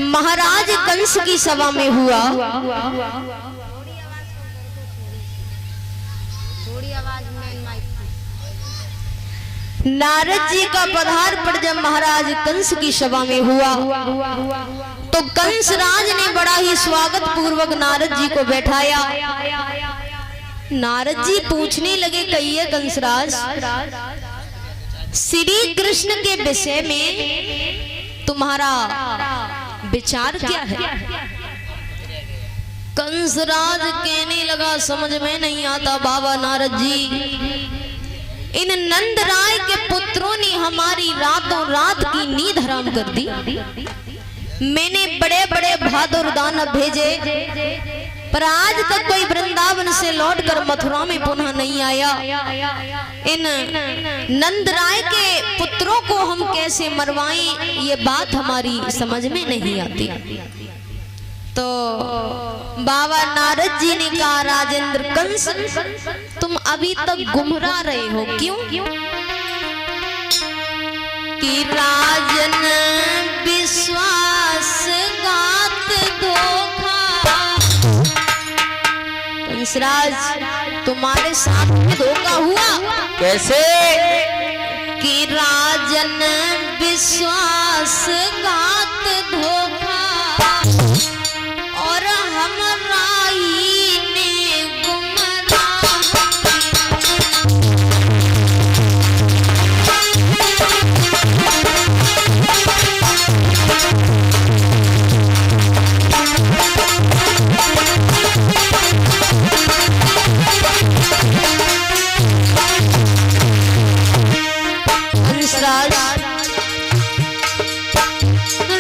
महाराज कंस की सभा में हुआ। नारद जी का पधार पर जब महाराज कंस की सभा में हुआ तो कंस राज ने बड़ा ही स्वागत पूर्वक नारद जी को बैठाया। नारद जी पूछने लगे, कहिए कंसराज, श्री कृष्ण के विषय में तुम्हारा विचार क्या है? कंसराज कहने लगा, समझ में नहीं आता बाबा नारद जी, इन नंद राय के पुत्रों ने हमारी रातों रात की नींद हराम कर दी। मैंने बड़े बड़े बहादुर दानव भेजे, पर आज तक कोई वृंदावन से लौटकर मथुरा में पुनः नहीं आया। इन नंद राय के पुत्रों को हम कैसे मरवाएं, ये बात हमारी समझ में नहीं आती। तो बाबा नारद जी ने कहा, राजेंद्र कंस, तुम अभी तक गुमरा रहे हो, क्यों? कि राजन विश्वासघात धोखा। कंसराज, तुम्हारे साथ में धोखा हुआ। कैसे? कि राजन विश्वासघात धोखा और हमरा ही ने गुमराह।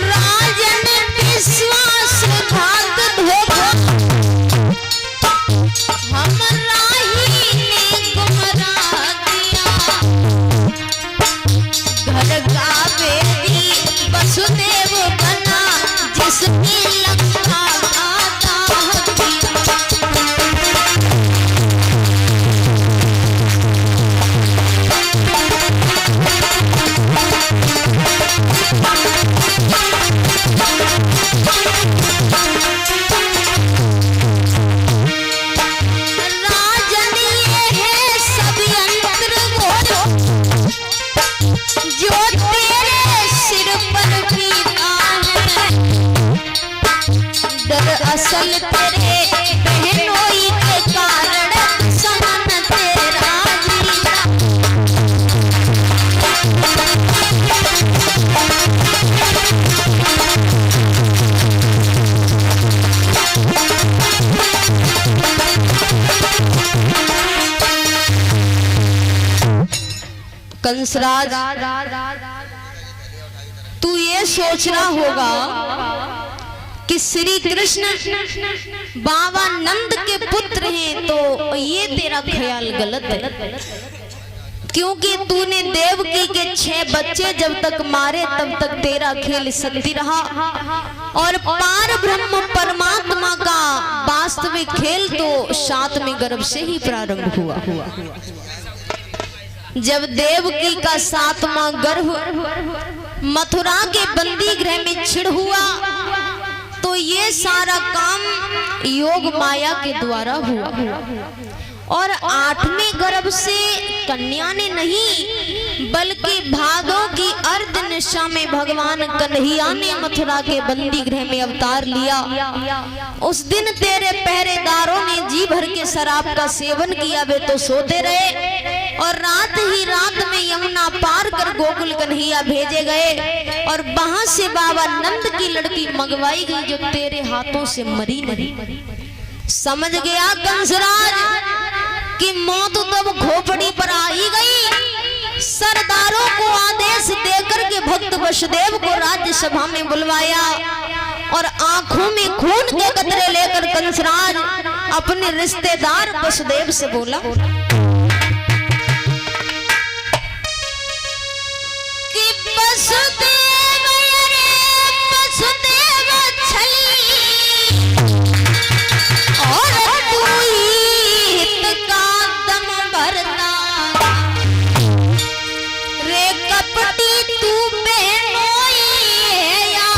राजन विश्वासघात धोखा हमरा ही ने गुमराह दिया। घर का बेदी वसुदेव बना, जिसने लंका आताह किया। राजन ये है सब यंत्र घोरो, जो तेरे सिर पर बीता है। दरअसल तेरे बहनोई के कारण दुश्मन तेरा जीता। कंसराज, तू ये सोचना होगा कि श्री कृष्ण बाबा नंद के पुत्र हैं, तो ये तेरा ख्याल गलत है। क्योंकि तूने देवकी के 6 बच्चे जब तक मारे तब तक तेरा खेल सत्य रहा, और पार ब्रह्म परमात्मा का वास्तविक खेल तो 7वें गर्भ से ही प्रारंभ हुआ। जब देवकी का 7वां गर्भ मथुरा के बंदी गृह में छिड़ हुआ तो ये सारा काम योग माया के द्वारा हुआ। और 8वें गर्भ से कन्या ने नहीं बल्कि भादों की अर्ध निशा में भगवान कन्हैया ने मथुरा के बंदी गृह में अवतार लिया। उस दिन तेरे पहरेदारों ने जी भर के शराब का सेवन किया, वे तो सोते रहे, और रात ही रात में यमुना पार कर गोकुल कन्हैया भेजे गए, और वहां से बाबा नंद की लड़की मंगवाई गई जो तेरे हाथों से मरी नहीं। समझ गया कंसराज कि मौत तब खोपड़ी पर आई गई। सरदारों को आदेश देकर के भक्त वसुदेव को राज्यसभा में बुलवाया, और आंखों में खून के कतरे लेकर कंसराज अपने रिश्तेदार वसुदेव से बोला कि वसुदेव रे वसुदेव छली, और तू हित का दम भरता रे कपटी तू बेनोई है या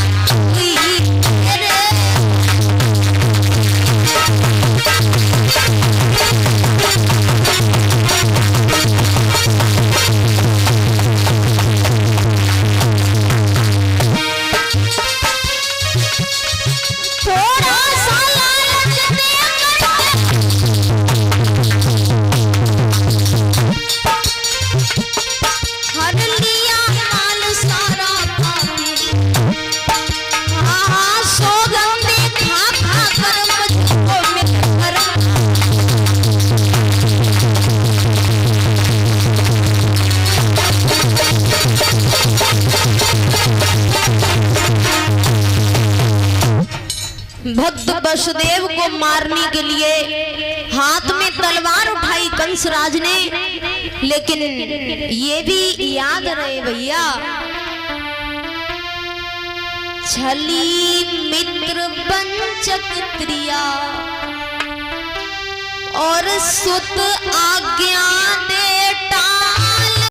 भक्त वसुदेव को मारने के लिए हाथ में तलवार उठाई कंसराज ने, लेकिन ये भी याद रहे भैया, छली मित्र वंचक त्रिया और सुत आज्ञा